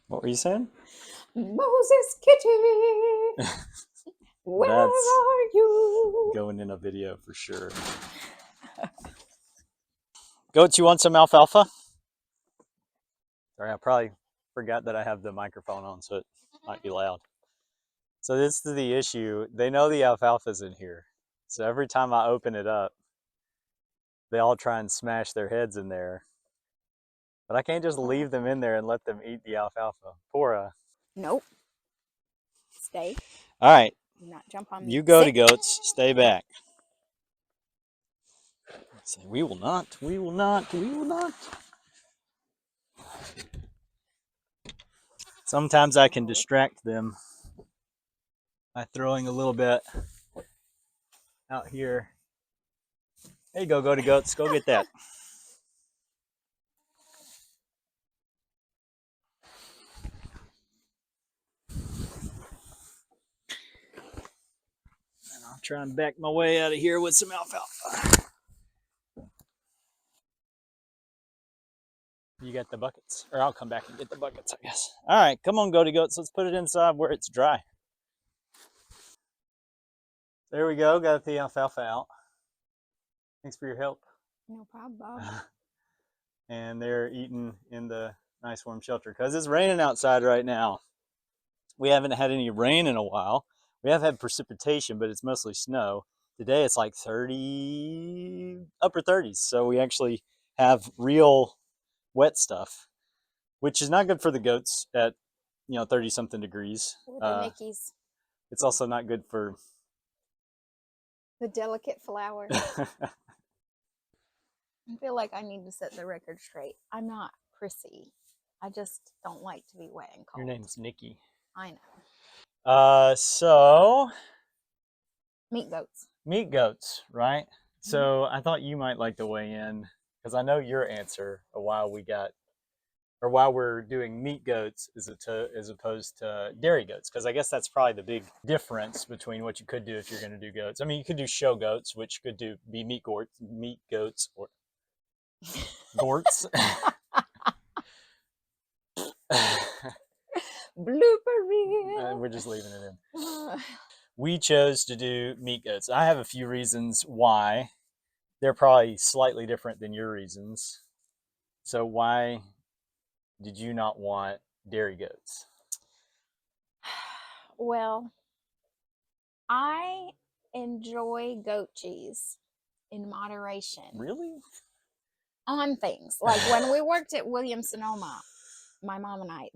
What were you saying? Moses Kitty, where That's are you? going in a video for sure. Goats, you want some alfalfa? Sorry, I probably forgot that I have the microphone on, so it might be loud. So this is the issue. They know the alfalfa's in here. So every time I open it up, they all try and smash their heads in there. But I can't just leave them in there and let them eat the alfalfa. Pora. Nope. Stay. All right, Do not jump on me. you go to Sit. goats. Stay back. Say, we will not. We will not. We will not. Sometimes I can distract them by throwing a little bit out here. There you go to goats. Go get that. And I'll try and back my way out of here with some alfalfa. You got the buckets, or I'll come back and get the buckets, I guess. All right, come on, goaty goats. Let's put it inside where it's dry. There we go. Got the alfalfa out. Thanks for your help. No problem, Bob. And they're eating in the nice warm shelter because it's raining outside right now. We haven't had any rain in a while. We have had precipitation, but it's mostly snow. Today it's like 30, upper 30s. So we actually have real wet stuff, which is not good for the goats at 30 something degrees. Or the Mickeys. It's also not good for the delicate flower. I feel like I need to set the record straight. I'm not prissy. I just don't like to be wet and cold. Your name's Nikki. I know. So meat goats. Meat goats, right? So I thought you might like to weigh in because I know your answer of why we're doing meat goats as opposed to dairy goats, because I guess that's probably the big difference between what you could do if you're going to do goats. I mean, you could do show goats, which could be meat goats, or gorts. Blooper reel. We're just leaving it in. We chose to do meat goats. I have a few reasons why. They're probably slightly different than your reasons. So why did you not want dairy goats? Well, I enjoy goat cheese in moderation. Really? On things. Like when we worked at Williams Sonoma, my mom and I,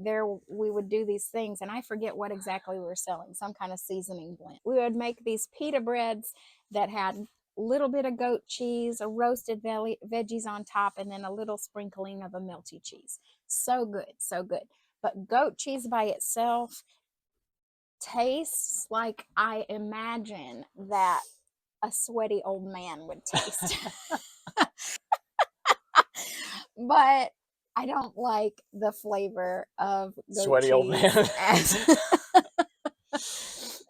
we would do these things, and I forget what exactly we were selling, some kind of seasoning blend. We would make these pita breads that had a little bit of goat cheese, a roasted veggies on top, and then a little sprinkling of a melty cheese. So good, so good. But goat cheese by itself tastes like I imagine that a sweaty old man would taste. But I don't like the flavor of goat Sweaty cheese old man.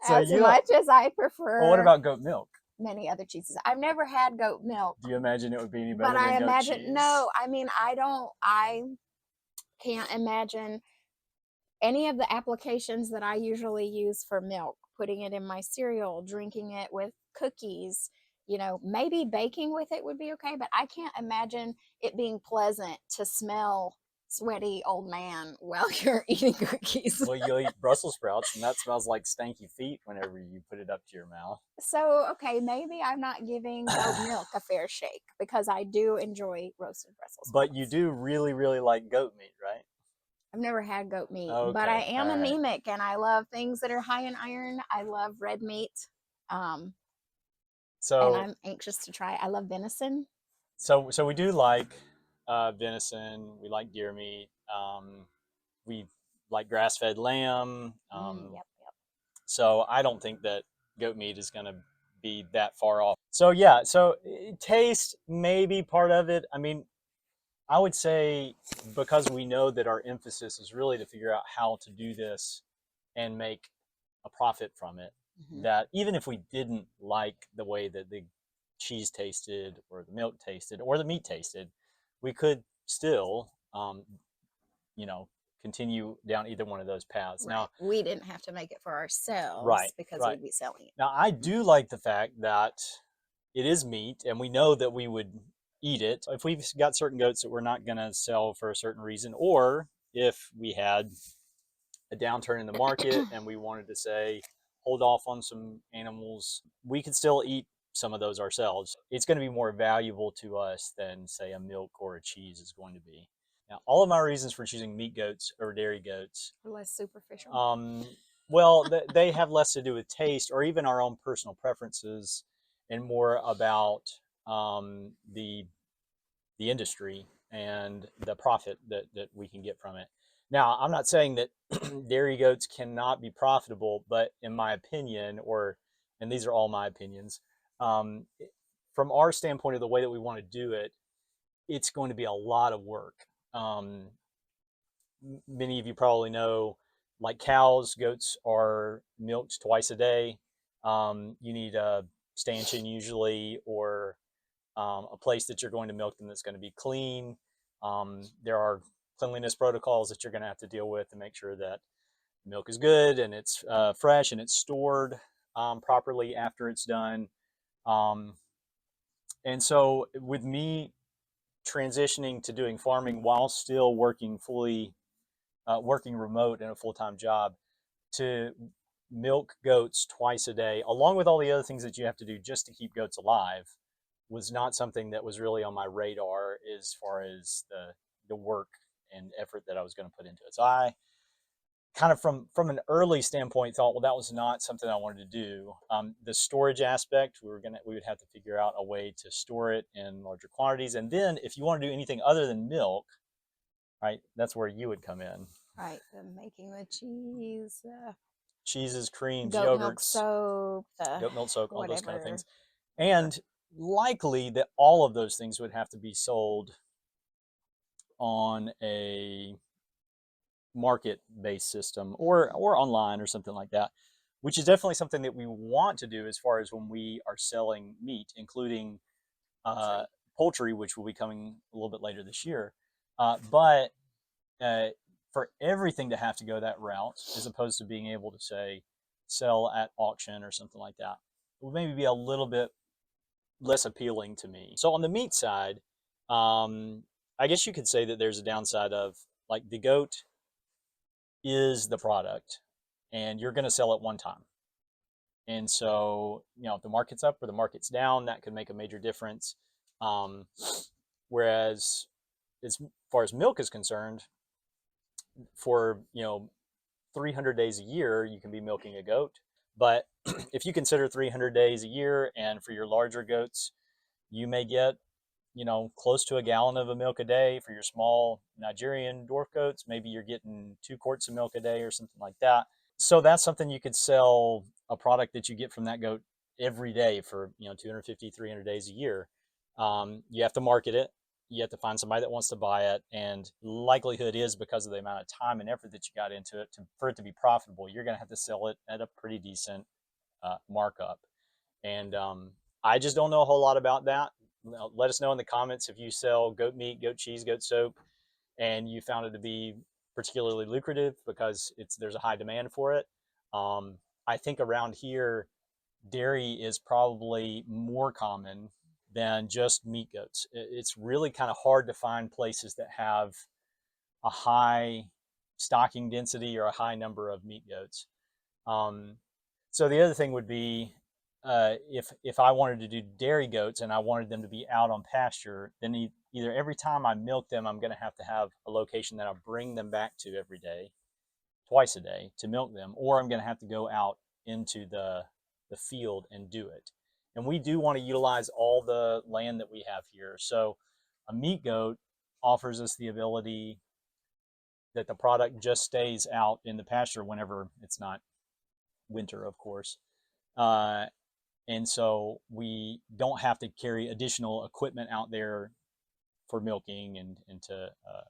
as much as I prefer. Well, what about goat milk? Many other cheeses. I've never had goat milk. Do you imagine it would be any better but than I goat imagine cheese? No, I mean I can't imagine any of the applications that I usually use for milk, putting it in my cereal, drinking it with cookies, maybe baking with it would be okay, but I can't imagine it being pleasant to smell sweaty old man while you're eating cookies. Well, you'll eat Brussels sprouts, and that smells like stanky feet whenever you put it up to your mouth. So, okay, maybe I'm not giving goat milk a fair shake because I do enjoy roasted Brussels sprouts. But you do really, really like goat meat, right? I've never had goat meat, okay, but I am anemic, and I love things that are high in iron. I love red meat. And I'm anxious to try. I love venison. So we do like venison. We like deer meat. We like grass-fed lamb. Yep. So I don't think that goat meat is going to be that far off. So yeah, so taste may be part of it. I mean, I would say because we know that our emphasis is really to figure out how to do this and make a profit from it, that even if we didn't like the way that the cheese tasted or the milk tasted or the meat tasted, we could still, continue down either one of those paths. Right. Now, We didn't have to make it for ourselves right, because right. we'd be selling it. Now, I do like the fact that it is meat, and we know that we would eat it. If we've got certain goats that we're not going to sell for a certain reason, or if we had a downturn in the market and we wanted to say, hold off on some animals, we could still eat some of those ourselves. It's going to be more valuable to us than, say, a milk or a cheese is going to be. Now, all of my reasons for choosing meat goats over dairy goats, Less superficial. well, they have less to do with taste or even our own personal preferences, and more about the industry and the profit that we can get from it. Now, I'm not saying that dairy goats cannot be profitable, but in my opinion, and these are all my opinions, um, from our standpoint of the way that we want to do it, it's going to be a lot of work. Um, Many of you probably know, like cows, goats are milked twice a day. You need a stanchion usually, or a place that you're going to milk them that's going to be clean. There are cleanliness protocols that you're going to have to deal with to make sure that milk is good and it's fresh and it's stored properly after it's done. Um, and so, with me transitioning to doing farming while still working remote in a full-time job, to milk goats twice a day, along with all the other things that you have to do just to keep goats alive, was not something that was really on my radar as far as the work and effort that I was going to put into it. So I kind of from an early standpoint thought, well, that was not something I wanted to do. The storage aspect, we would have to figure out a way to store it in larger quantities, and then if you want to do anything other than milk, right, that's where you would come in. Right. The making the cheese, Cheeses, creams, goat milk yogurts, soap, the goat milk soak, all those kind of whatever. things. And likely that all of those things would have to be sold on a market-based system, or online or something like that, which is definitely something that we want to do as far as when we are selling meat, including uh, poultry, which will be coming a little bit later this year. But for everything to have to go that route, as opposed to being able to, say, sell at auction or something like that, would maybe be a little bit less appealing to me. So on the meat side, I guess you could say that there's a downside of, like, the goat is the product and you're going to sell it one time. And so, if the market's up or the market's down, that could make a major difference. Um, Whereas, as far as milk is concerned, for 300 days a year, you can be milking a goat. But if you consider 300 days a year, and for your larger goats, you may get close to a gallon of a milk a day. For your small Nigerian dwarf goats, maybe you're getting 2 quarts of milk a day or something like that. So that's something you could sell, a product that you get from that goat every day for 250, 300 days a year. You have to market it. You have to find somebody that wants to buy it, and likelihood is, because of the amount of time and effort that you got into it, for it to be profitable, you're going to have to sell it at a pretty decent markup. And I just don't know a whole lot about that. Let us know in the comments if you sell goat meat, goat cheese, goat soap, and you found it to be particularly lucrative because there's a high demand for it. I think around here, dairy is probably more common than just meat goats. It's really kind of hard to find places that have a high stocking density or a high number of meat goats. Um, so the other thing would be, if I wanted to do dairy goats and I wanted them to be out on pasture, then either every time I milk them, I'm going to have a location that I bring them back to every day, twice a day, to milk them, or I'm going to have to go out into the field and do it. And we do want to utilize all the land that we have here. So a meat goat offers us the ability that the product just stays out in the pasture whenever it's not winter, of course. Uh, and so we don't have to carry additional equipment out there for milking and to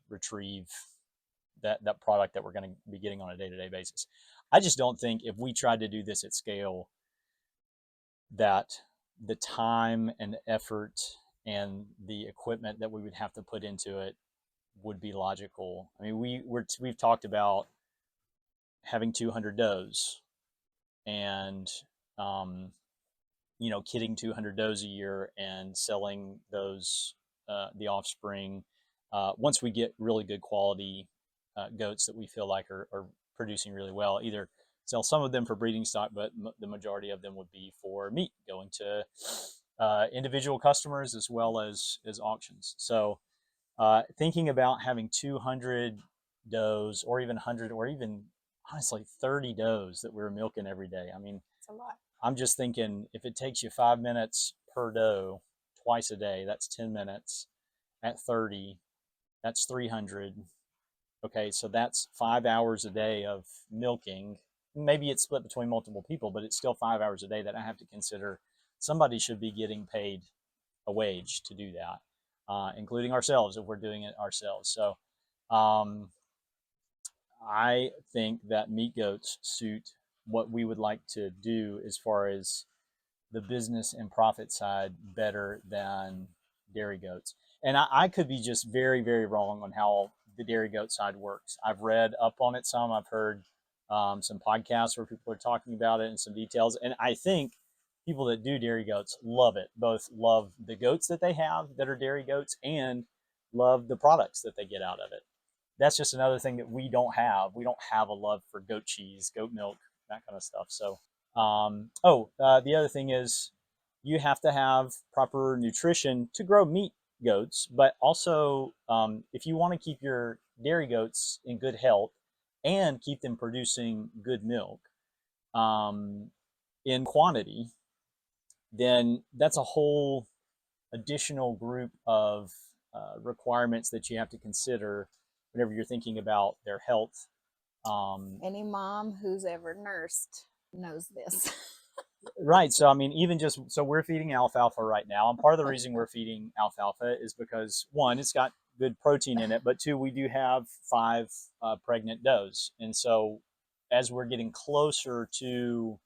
retrieve that product that we're going to be getting on a day-to-day basis. I just don't think, if we tried to do this at scale, that the time and effort and the equipment that we would have to put into it would be logical. I mean, we've talked about having 200 does and kidding 200 does a year and selling those the offspring once we get really good quality goats that we feel like are producing really well. Either sell some of them for breeding stock, but the majority of them would be for meat, going to individual customers as well as auctions. So thinking about having 200 does, or even 100, or even honestly 30 does that we're milking every day. I mean, It's a lot. I'm just thinking if it takes you 5 minutes per doe twice a day, that's 10 minutes. At 30, that's 300. Okay, so that's 5 hours a day of milking. Maybe it's split between multiple people, but it's still 5 hours a day that I have to consider. Somebody should be getting paid a wage to do that, including ourselves if we're doing it ourselves. So um, I think that meat goats suit what we would like to do as far as the business and profit side better than dairy goats. And I could be just very, very wrong on how the dairy goat side works. I've read up on it some. I've heard some podcasts where people are talking about it and some details. And I think people that do dairy goats love it. Both love the goats that they have that are dairy goats and love the products that they get out of it. That's just another thing that we don't have. We don't have a love for goat cheese, goat milk, that kind of stuff. So the other thing is you have to have proper nutrition to grow meat goats, but also if you want to keep your dairy goats in good health and keep them producing good milk in quantity, then that's a whole additional group of requirements that you have to consider whenever you're thinking about their health. Any mom who's ever nursed knows this. Right. So, I mean, even just so we're feeding alfalfa right now. And part of the reason we're feeding alfalfa is because one, it's got good protein in it, but two, we do have 5 pregnant does. And so, as we're getting closer to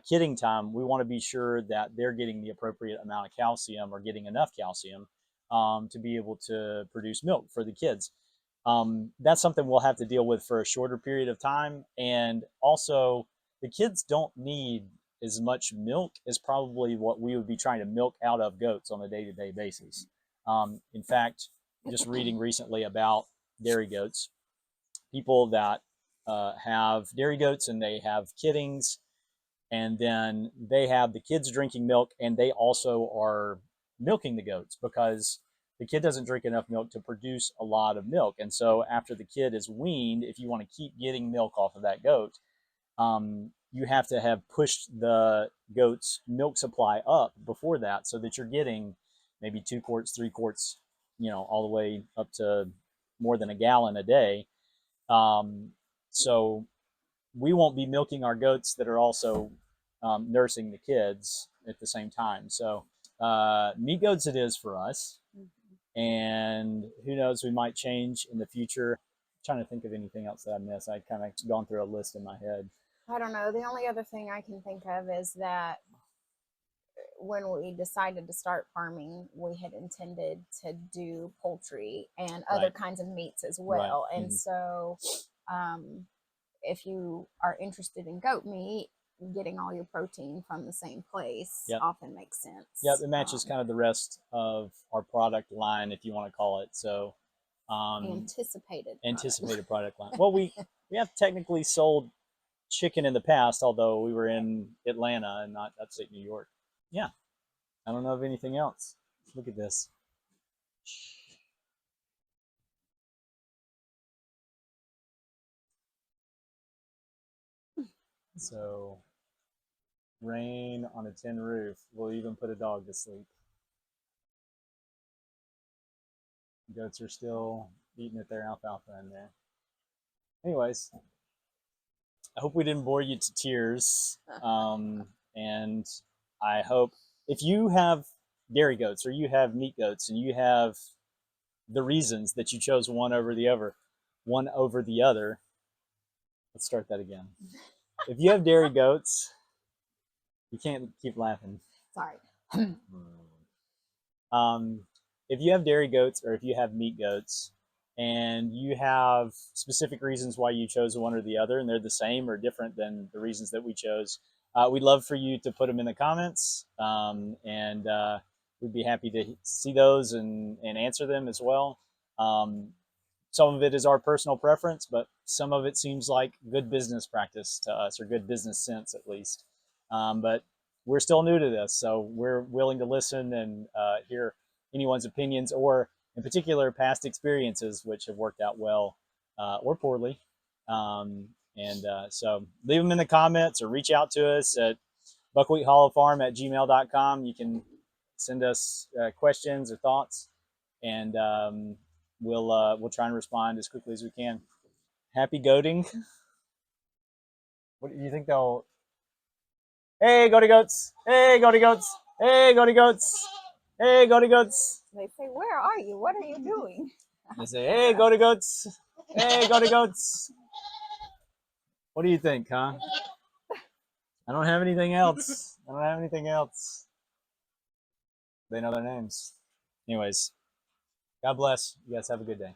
kidding time, we want to be sure that they're getting the appropriate amount of calcium or getting enough calcium to be able to produce milk for the kids. That's something we'll have to deal with for a shorter period of time. And also, the kids don't need as much milk as probably what we would be trying to milk out of goats on a day-to-day basis. In fact, just reading recently about dairy goats, people that have dairy goats and they have kiddings, and then they have the kids drinking milk, and they also are milking the goats because the kid doesn't drink enough milk to produce a lot of milk. And so after the kid is weaned, if you want to keep getting milk off of that goat, you have to have pushed the goat's milk supply up before that so that you're getting maybe 2 quarts, 3 quarts, all the way up to more than a gallon a day. So we won't be milking our goats that are also nursing the kids at the same time. So meat goats it is for us. And who knows, we might change in the future. I'm trying to think of anything else that I missed. I kind of gone through a list in my head. I don't know. The only other thing I can think of is that when we decided to start farming, we had intended to do poultry and other Right. kinds of meats as Right. well. And so, if you are interested in goat meat, getting all your protein from the same place Yep. often makes sense. Yep, it matches kind of the rest of our product line, if you want to call it. So, anticipated product line. Well, we have technically sold chicken in the past, although we were in Atlanta and not upstate New York. Yeah, I don't know of anything else. Look at this. So, rain on a tin roof will even put a dog to sleep. Goats are still eating at their alfalfa in there. Anyways, I hope we didn't bore you to tears. And I hope if you have dairy goats or you have meat goats and you have the reasons that you chose one over the other, let's start that again. If you have dairy goats, you can't keep laughing. Sorry. If you have dairy goats or if you have meat goats, and you have specific reasons why you chose one or the other, and they're the same or different than the reasons that we chose, we'd love for you to put them in the comments, and we'd be happy to see those and answer them as well. Some of it is our personal preference, but some of it seems like good business practice to us, or good business sense at least. But we're still new to this, so we're willing to listen and hear anyone's opinions, or in particular past experiences which have worked out well or poorly. So leave them in the comments or reach out to us at buckwheathollowfarm@gmail.com. You can send us questions or thoughts, and we'll try and respond as quickly as we can. Happy goating. What do you think they'll? Hey, goaty goats! Hey, goaty goats! Hey, goaty goats! Hey, goaty goats! They say, "Where are you? What are you doing?" They say, "Hey, goaty goats! Hey, goaty goats!" What do you think, huh? I don't have anything else. I don't have anything else. They know their names. Anyways, God bless. You guys have a good day.